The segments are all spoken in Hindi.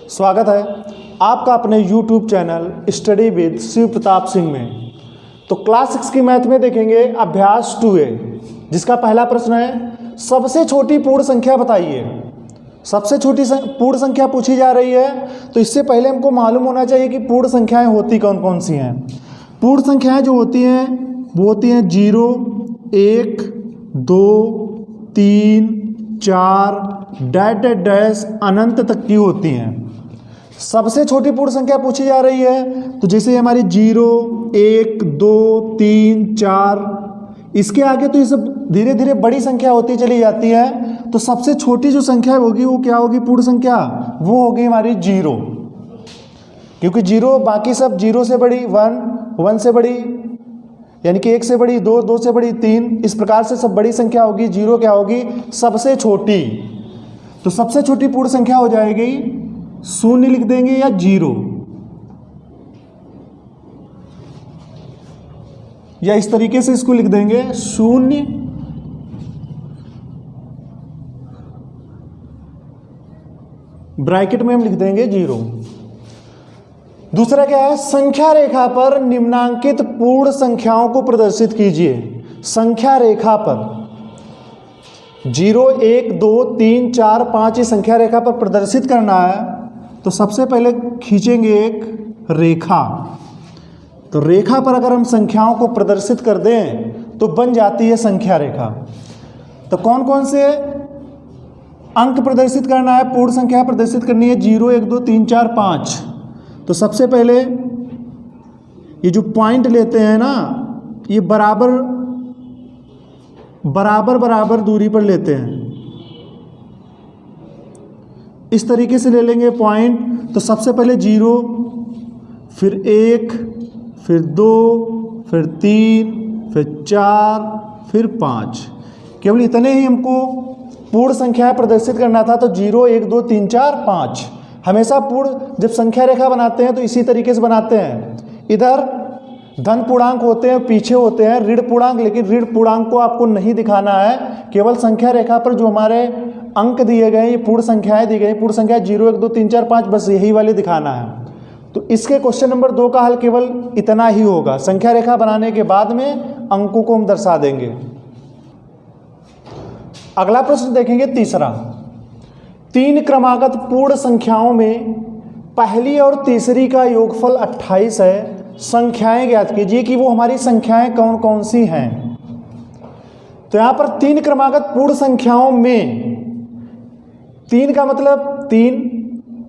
स्वागत है आपका अपने YouTube channel study with Shiv Pratap Singh में। तो क्लास 6 की मैथ में देखेंगे अभ्यास 2A, जिसका पहला प्रश्न है सबसे छोटी पूर्ण संख्या बताइए। सबसे छोटी पूर्ण संख्या पूछी जा रही है, तो इससे पहले हमको मालूम होना चाहिए कि पूर्ण संख्याएं होती कौन कौन सी हैं। पूर्ण संख्याएं जो होती हैं वो होती हैं 0, 1, 2, 3, 4 डैश अनंत तक की होती हैं। सबसे छोटी पूर्ण संख्या पूछी जा रही है, तो जैसे हमारी 0, 1, 2, 3, 4, इसके आगे तो ये सब धीरे धीरे बड़ी संख्या होती चली जाती है। तो सबसे छोटी जो संख्या होगी वो क्या होगी? पूर्ण संख्या वो होगी हमारी 0, क्योंकि 0 बाकी सब 0 से बड़ी 1, 1 से बड़ी यानी कि 1 से बड़ी 2, 2 से बड़ी 3, इस प्रकार से सब बड़ी संख्या होगी। 0 क्या होगी? सबसे छोटी। तो सबसे छोटी पूर्ण संख्या हो जाएगी 0 लिख देंगे या 0, या इस तरीके से इसको लिख देंगे 0, ब्रैकेट में हम लिख देंगे 0। दूसरा क्या है? संख्या रेखा पर निम्नांकित पूर्ण संख्याओं को प्रदर्शित कीजिए। संख्या रेखा पर 0, 1, 2, 3, 4, 5 इस संख्या रेखा पर प्रदर्शित करना है। तो सबसे पहले खींचेंगे एक रेखा। तो रेखा पर अगर हम संख्याओं को प्रदर्शित कर दें तो बन जाती है संख्या रेखा। तो कौन कौन से अंक प्रदर्शित करना है? पूर्ण संख्या प्रदर्शित करनी है 0, 1, 2, 3, 4, 5। तो सबसे पहले ये जो पॉइंट लेते हैं ना, ये बराबर दूरी पर लेते हैं। इस तरीके से ले लेंगे पॉइंट। तो सबसे पहले 0, फिर 1, फिर 2, फिर 3, फिर 4, फिर 5। केवल इतने ही हमको पूर्ण संख्या प्रदर्शित करना था। तो 0, 1, 2, 3, 4, 5 हमेशा पूर्ण जब संख्या रेखा बनाते हैं तो इसी तरीके से बनाते हैं। इधर धन पूर्णांक होते हैं, पीछे होते हैं ऋण पूर्णांक, लेकिन ऋण पूर्णांक को आपको नहीं दिखाना है। केवल संख्या रेखा पर जो हमारे अंक दिए गए, ये पूर्ण संख्याएं दी गई, पूर्ण संख्या 0, 1, 2, 3, 4, 5, बस यही वाले दिखाना है। तो इसके क्वेश्चन नंबर 2 का हल केवल इतना ही होगा। संख्या रेखा बनाने के बाद में अंकों को हम दर्शा देंगे। अगला प्रश्न देखेंगे तीसरा। 3 क्रमागत पूर्ण संख्याओं में पहली और तीसरी का योगफल 28 है। संख्याएं ज्ञात कीजिए कि वो हमारी संख्याएं कौन कौन सी हैं। तो यहां पर 3 क्रमागत पूर्ण संख्याओं में 3 का मतलब 3,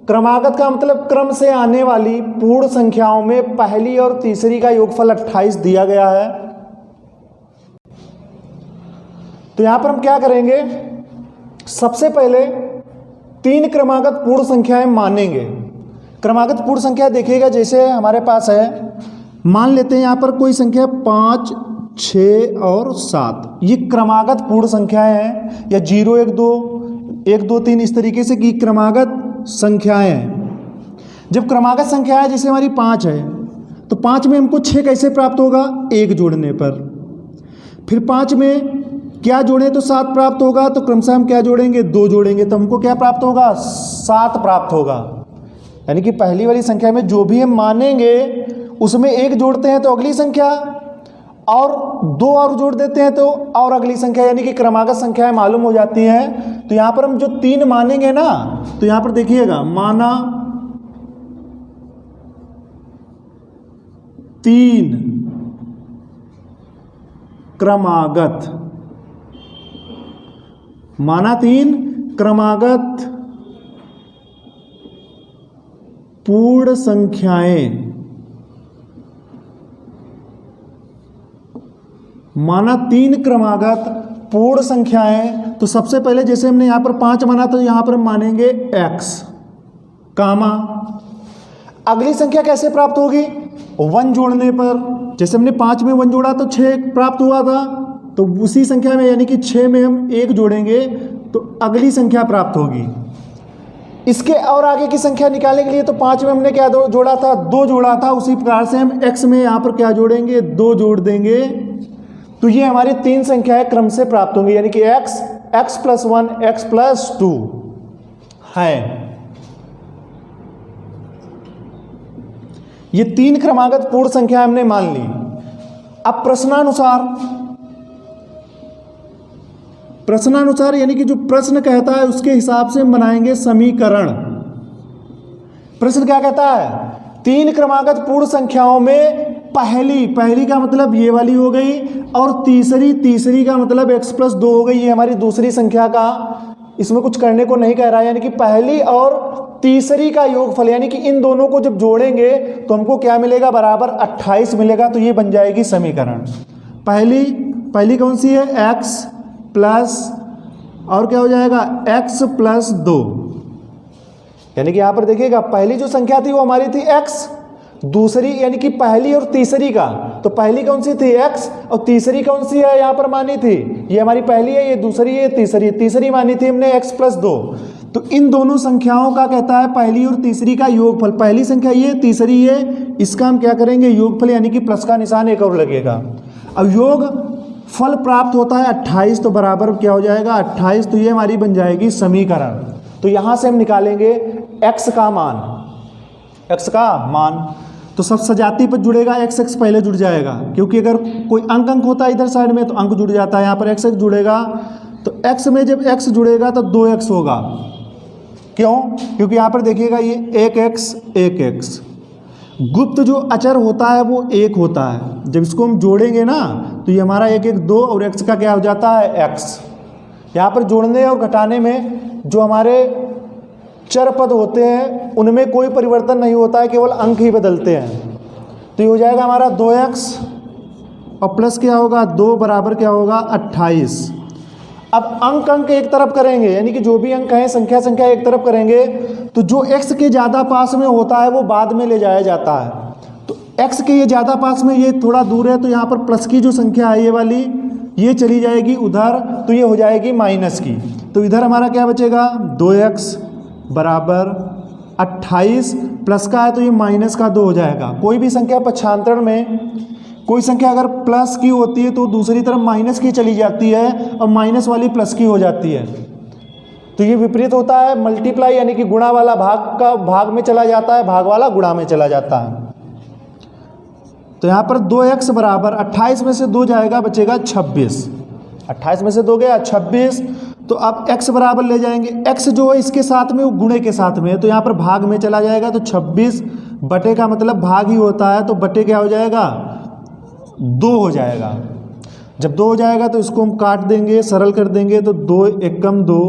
क्रमागत का मतलब क्रम से आने वाली पूर्ण संख्याओं में पहली और तीसरी का योगफल 28 दिया गया है। तो यहां पर हम क्या करेंगे? सबसे पहले 3 क्रमागत पूर्ण संख्याएं मानेंगे। क्रमागत पूर्ण संख्या देखिएगा, जैसे हमारे पास है, मान लेते हैं यहां पर कोई संख्या 5, 6 और 7, ये क्रमागत पूर्ण संख्याएं हैं। या 0, 1, 2, 1, 2, 3 इस तरीके से की क्रमागत संख्याएं हैं। जब क्रमागत संख्याएं जैसे हमारी 5 है, तो 5 में हमको 6 कैसे प्राप्त होगा? 1 जोड़ने पर। फिर 5 में क्या जोड़ें तो 7 प्राप्त होगा। तो क्रमशः हम क्या जोड़ेंगे? 2 जोड़ेंगे तो हमको क्या प्राप्त होगा? 7 प्राप्त होगा। यानी कि पहली वाली संख्या में जो भी हम मानेंगे उसमें 1 जोड़ते हैं तो अगली संख्या, और 2 और जोड़ देते हैं तो और अगली संख्या, यानी कि क्रमागत संख्याएं मालूम हो जाती हैं। तो यहां पर हम जो 3 मानेंगे ना, तो यहां पर देखिएगा, माना 3 क्रमागत, माना 3 क्रमागत पूर्ण संख्याएं, माना 3 क्रमागत पूर्ण संख्याएं। तो सबसे पहले जैसे हमने यहां पर 5 माना, तो यहां पर हम मानेंगे x, कामा अगली संख्या कैसे प्राप्त होगी? 1 जोड़ने पर। जैसे हमने 5 में 1 जोड़ा तो 6 प्राप्त हुआ था, तो उसी संख्या में यानी कि 6 में हम 1 जोड़ेंगे तो अगली संख्या प्राप्त होगी। इसके और आगे की संख्या निकालने के लिए तो 5 में हमने क्या जोड़ा था? 2 जोड़ा था। उसी प्रकार से हम x में यहाँ पर क्या जोड़ेंगे? 2 जोड़ देंगे। तो ये हमारी 3 संख्याएं क्रम से प्राप्त होंगी, यानी कि x + 1 x + 2 है। ये 3 क्रमागत पूर्ण संख्या हमने मान ली। अब प्रश्नानुसार यानी कि जो प्रश्न कहता है उसके हिसाब से हम बनाएंगे समीकरण। प्रश्न क्या कहता है? 3 क्रमागत पूर्ण संख्याओं में पहली का मतलब ये वाली हो गई, और तीसरी का मतलब x+2 हो गई। ये हमारी दूसरी संख्या का, इसमें कुछ करने को नहीं कह रहा है, यानी कि पहली और तीसरी का योगफल, यानी कि इन दोनों को जब जोड़ेंगे तो हमको क्या मिलेगा? बराबर 28 मिलेगा। तो ये बन जाएगी समीकरण। पहली कौन सी है? x प्लस, और क्या हो जाएगा? x+2। यानी कि यहां पर देखिएगा, पहली जो संख्या थी वो हमारी थी x, दूसरी यानी कि पहली और तीसरी का, तो पहली कौन सी थी? x, और तीसरी कौन सी है यहां पर मानी थी? ये हमारी पहली है, ये दूसरी है, तीसरी मानी थी हमने x+2। तो इन दोनों संख्याओं का कहता है पहली और तीसरी का योगफल। पहली संख्या ये, तीसरी ये, इसका हम क्या करेंगे? योगफल, यानी कि प्लस का निशान एक और लगेगा। अब योग फल प्राप्त होता है 28, तो बराबर क्या हो जाएगा? 28। तो ये हमारी बन जाएगी समीकरण। तो यहां से हम निकालेंगे x का मान। तो सब सजाती पर जुड़ेगा, x पहले जुड़ जाएगा, क्योंकि अगर कोई अंक होता है इधर साइड में तो अंक जुड़ जाता है। यहाँ पर x जुड़ेगा, तो x में जब x जुड़ेगा तो 2x होगा। क्यों? क्योंकि यहाँ पर देखिएगा ये 1x। गुप्त जो अचर होता है वो 1 होता है। जब इसको हम जोड़ेंगे ना तो ये हमारा 1 1 2 और x का क्या हो जाता है? x। यहाँ पर जोड़ने और घटाने में जो हमारे चर पद होते हैं उनमें कोई परिवर्तन नहीं होता है, केवल अंक ही बदलते हैं। तो ये हो जाएगा हमारा 2x और प्लस क्या होगा? 2 बराबर क्या होगा? 28। अब अंक एक तरफ करेंगे, यानी कि जो भी अंक हैं संख्या एक तरफ करेंगे, तो जो x के ज़्यादा पास में होता है वो बाद में ले जाया जाता है। तो x के ये ज़्यादा पास में, ये थोड़ा दूर है, तो यहाँ पर प्लस की जो संख्या है ये वाली, ये चली जाएगी उधर, तो ये हो जाएगी माइनस की। तो इधर हमारा क्या बचेगा? 2x बराबर 28, प्लस का है तो ये माइनस का 2 हो जाएगा। कोई भी संख्या पक्षांतरण में, कोई संख्या अगर प्लस की होती है तो दूसरी तरफ माइनस की चली जाती है, और माइनस वाली प्लस की हो जाती है। तो ये विपरीत होता है। मल्टीप्लाई यानी कि गुणा वाला भाग का भाग में चला जाता है, भाग वाला गुणा में चला जाता है। तो यहाँ पर 2x बराबर 28 में से 2 जाएगा, बचेगा 26। 28 में से 2 गया 26। तो अब x बराबर ले जाएंगे, x जो है इसके साथ में वो गुणे के साथ में है, तो यहाँ पर भाग में चला जाएगा। तो 26 बटे का मतलब भाग ही होता है, तो बटे क्या हो जाएगा? 2 हो जाएगा। जब 2 हो जाएगा तो इसको हम काट देंगे, सरल कर देंगे। तो 2 एकम 2,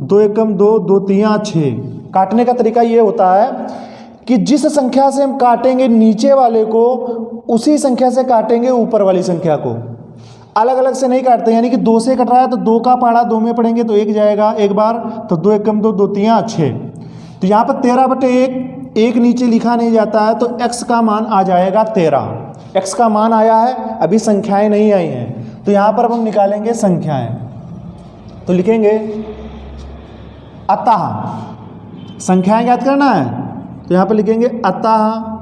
2 एकम 2, 2 तियां 6। काटने का तरीका ये होता है कि जिस संख्या से हम काटेंगे नीचे वाले को, उसी संख्या से काटेंगे ऊपर वाली संख्या को। अलग अलग से नहीं काटते, यानी कि 2 से कट रहा है तो 2 का पहाड़ा 2 में पढ़ेंगे तो 1 जाएगा एक बार, तो 2 एकम 2, 2 तियां 6। तो यहाँ पर 13/1, 1 नीचे लिखा नहीं जाता है, तो x का मान आ जाएगा 13। x का मान आया है, अभी संख्याएं नहीं आई हैं, तो यहाँ पर अब हम निकालेंगे संख्याएं। तो लिखेंगे अतः, संख्याएं ज्ञात करना है, तो यहाँ पर लिखेंगे अतः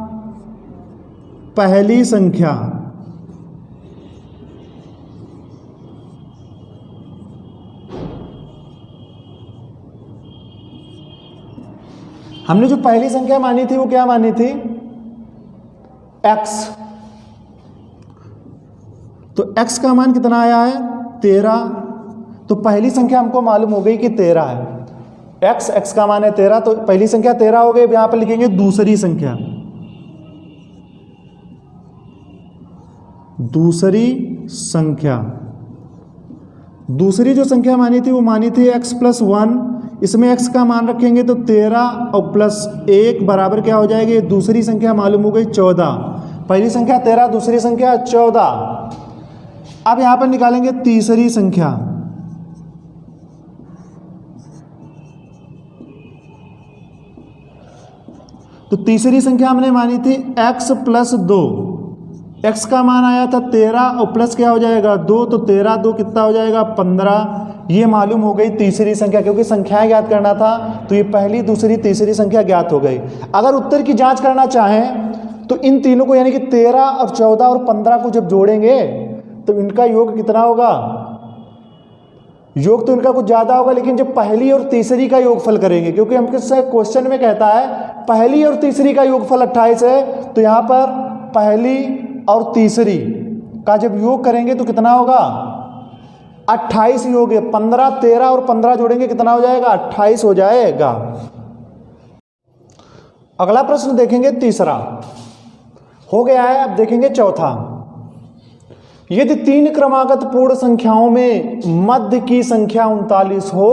पहली संख्या हमने जो पहली संख्या मानी थी वो क्या मानी थी? x। तो x का मान कितना आया है? 13। तो पहली संख्या हमको मालूम हो गई कि 13 है। x का मान है 13, तो पहली संख्या 13 हो गई। यहां पर लिखेंगे दूसरी संख्या। दूसरी जो संख्या मानी थी वो मानी थी x+1। इसमें x का मान रखेंगे तो 13 और +1 बराबर क्या हो जाएगी? दूसरी संख्या मालूम हो गई 14। पहली संख्या 13, दूसरी संख्या 14। अब यहां पर निकालेंगे तीसरी संख्या। तो तीसरी संख्या हमने मानी थी x+2। x का मान आया था 13 और प्लस क्या हो जाएगा? 2। तो 13 2 कितना हो जाएगा? 15। ये मालूम हो गई तीसरी संख्या, क्योंकि संख्याएं ज्ञात करना था तो ये पहली, दूसरी, तीसरी संख्या ज्ञात हो गई। अगर उत्तर की जांच करना चाहें तो इन तीनों को, यानी कि 13 और 14 और 15 को जब जोड़ेंगे तो इनका योग कितना होगा? योग तो इनका कुछ ज़्यादा होगा, लेकिन जब पहली और तीसरी का योगफल करेंगे, क्योंकि हमके क्वेश्चन में कहता है पहली और तीसरी का योगफल 28 है, तो यहाँ पर पहली और तीसरी का जब योग करेंगे तो कितना होगा 28 योग है। 15, 13 और 15 जोड़ेंगे कितना हो जाएगा 28 हो जाएगा। अगला प्रश्न देखेंगे तीसरा, हो गया है। अब देखेंगे चौथा, यदि 3 क्रमागत पूर्ण संख्याओं में मध्य की संख्या 39 हो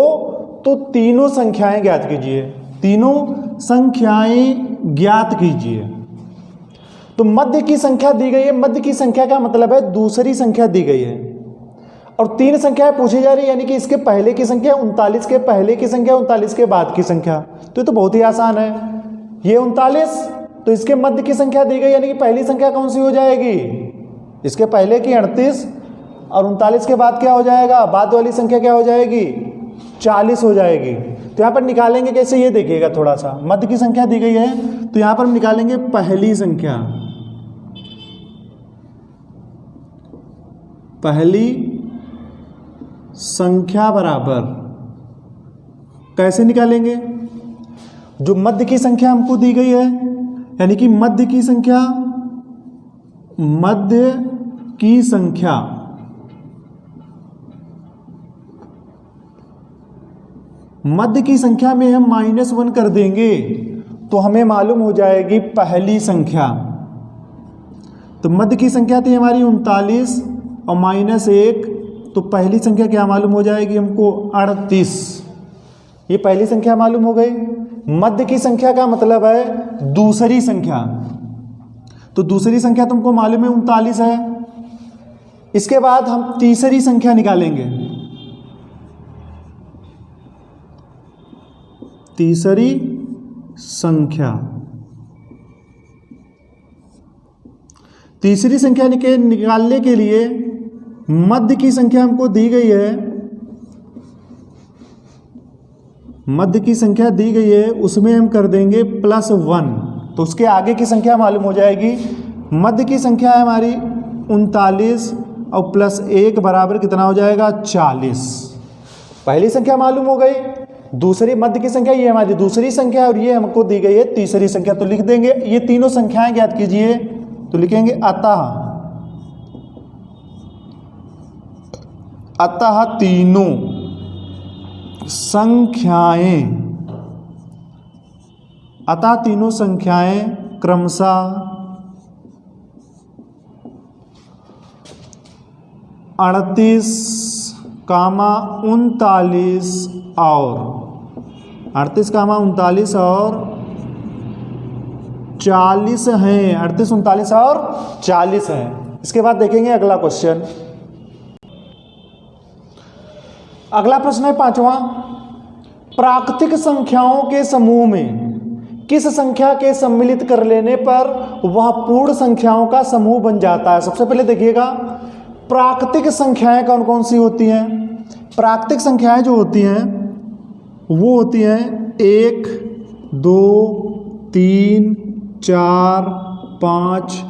तो तीनों संख्याएं ज्ञात कीजिए। तीनों संख्याएं ज्ञात कीजिए। तो मध्य की संख्या दी गई है। मध्य की संख्या का मतलब है दूसरी संख्या दी गई है और 3 संख्याएं पूछी जा रही है, यानी कि इसके पहले की संख्या 39 के पहले की संख्या 39 के बाद की संख्या। तो ये तो बहुत ही आसान है। ये 39 तो इसके मध्य की संख्या दी गई, यानी कि पहली संख्या कौन सी हो जाएगी, इसके पहले की 38 और 39 के बाद क्या हो जाएगा, बाद वाली संख्या क्या हो जाएगी 40 हो जाएगी। तो यहाँ पर निकालेंगे कैसे, ये देखिएगा थोड़ा सा। मध्य की संख्या दी गई है तो यहाँ पर हम निकालेंगे पहली संख्या। पहली संख्या बराबर कैसे निकालेंगे, जो मध्य की संख्या हमको दी गई है, यानी कि मध्य की संख्या मध्य की संख्या में हम -1 कर देंगे तो हमें मालूम हो जाएगी पहली संख्या। तो मध्य की संख्या थी हमारी 39 और -1, तो पहली संख्या क्या मालूम हो जाएगी हमको 38। ये पहली संख्या मालूम हो गई। मध्य की संख्या का मतलब है दूसरी संख्या, तो दूसरी संख्या तुमको मालूम है 39 है। इसके बाद हम तीसरी संख्या निकालेंगे। तीसरी संख्या, तीसरी संख्या निकालने के लिए मध्य की संख्या हमको दी गई है, मध्य की संख्या दी गई है, उसमें हम कर देंगे +1, तो उसके आगे की संख्या मालूम हो जाएगी। मध्य की संख्या है हमारी 39 और +1 बराबर कितना हो जाएगा 40। पहली संख्या मालूम हो गई। दूसरी मध्य की संख्या ये हमारी दूसरी संख्या और ये हमको दी गई है तीसरी संख्या, तो लिख देंगे ये तीनों संख्याएं ज्ञात कीजिए। तो लिखेंगे अतः तीनों संख्याएं क्रमशः 38, 39 और 40 हैं। 38, 39 और 40 हैं। इसके बाद देखेंगे अगला क्वेश्चन। अगला प्रश्न है 5वां, प्राकृतिक संख्याओं के समूह में किस संख्या के सम्मिलित कर लेने पर वह पूर्ण संख्याओं का समूह बन जाता है। सबसे पहले देखिएगा प्राकृतिक संख्याएं कौन कौन सी होती हैं। प्राकृतिक संख्याएं जो होती हैं वो होती हैं 1, 2, 3, 4, 5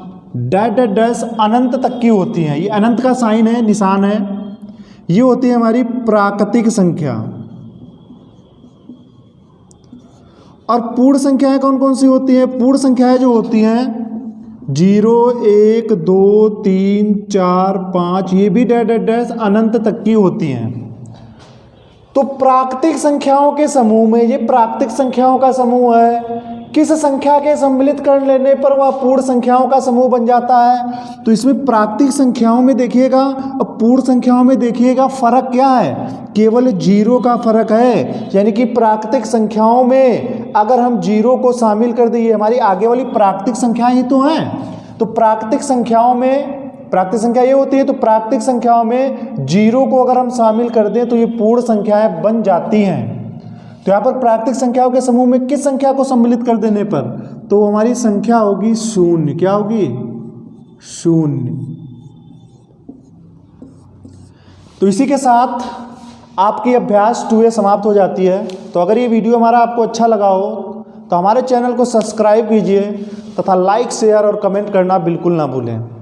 डैश अनंत तक की होती हैं। ये अनंत का साइन है, निशान है। ये होती है हमारी प्राकृतिक संख्या। और पूर्ण संख्याएं कौन कौन सी होती हैं। पूर्ण संख्याएं जो होती हैं 0, 1, 2, 3, 4, 5 ये भी डैश अनंत तक की होती हैं। तो प्राकृतिक संख्याओं के समूह में, ये प्राकृतिक संख्याओं का समूह है, किस संख्या के सम्मिलित कर लेने पर वह पूर्ण संख्याओं का समूह बन जाता है। तो इसमें प्राकृतिक संख्याओं में देखिएगा और पूर्ण संख्याओं में देखिएगा फर्क क्या है, केवल 0 का फर्क है। यानी कि प्राकृतिक संख्याओं में अगर हम 0 को शामिल कर दें, हमारी आगे वाली प्राकृतिक संख्याएं ही तो हैं। तो प्राकृतिक संख्याओं में प्राकृतिक संख्या ये होती है, तो प्राकृतिक संख्याओं में 0 को अगर हम शामिल कर दें तो ये पूर्ण संख्याएं बन जाती हैं। तो यहाँ पर प्राकृतिक संख्याओं के समूह में किस संख्या को सम्मिलित कर देने पर, तो हमारी संख्या होगी 0। क्या होगी 0। तो इसी के साथ आपकी अभ्यास 2A समाप्त हो जाती है। तो अगर ये वीडियो हमारा आपको अच्छा लगा हो तो हमारे चैनल को सब्सक्राइब कीजिए तथा लाइक, शेयर और कमेंट करना बिल्कुल ना भूलें।